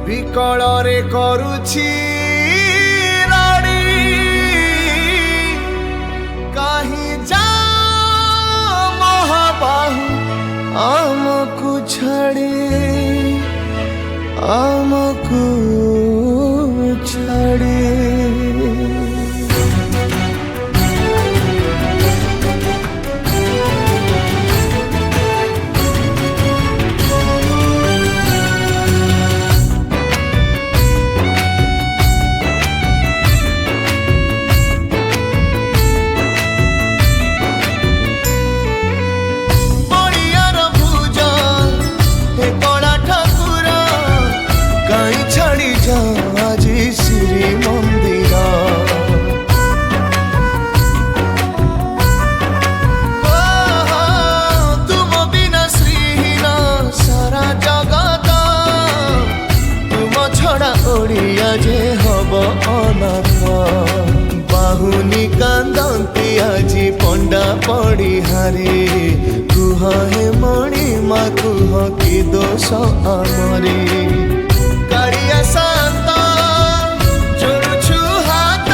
ବିକଳରେ କରୁଛି ରାଣୀ କାହିଁ ଯା ମହାବାହୁ ଆମକୁ ଛାଡ଼ି ଆମକୁ ଛାଡ଼ି আজি শ্রী মন্দির তুম বিনা শ্রীহীন সারা জগত তুম ছড়া ওড়িয়া যে হব অনাথ বাহুনি কান্দন্তি আজি পণ্ডা পড়ি হারে কুহ হে মণি মা কুহ কি দোষ আমরে কাড়িয়া শান্ত জোড়ুছু হাত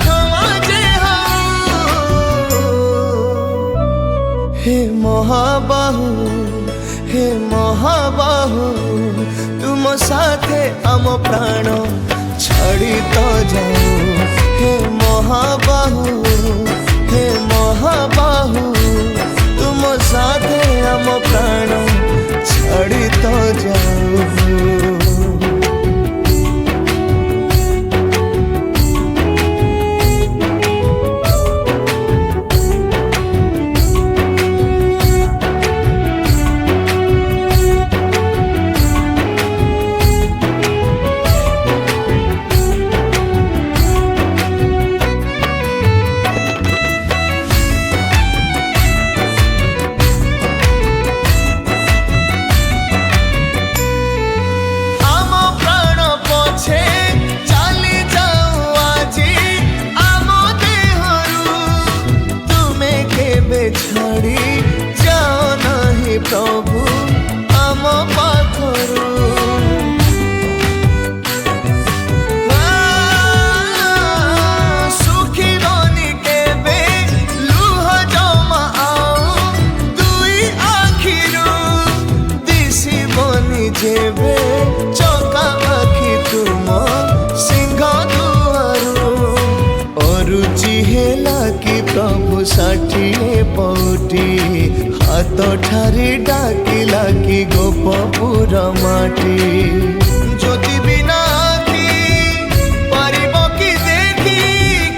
ক্ষমা যে হে মহাবাহু তুম সাথে আম প্রাণ ছাড়ি তো যাও হে মহাবাহু তুম সাথে আম প্রাণ ছাড়ি তো যাও छाड़ी जाओ नहीं प्रभु आम पाखरु सुखी बनी केबे लुह जमा आउ दुई आखिरु दिसी बनी जेबे चका आखि तुम सिंह दुआरु अरुचि हेला कि प्रभु षाठिए पौटी हाथ ठारी डाकिला कि गोपपुर माटी।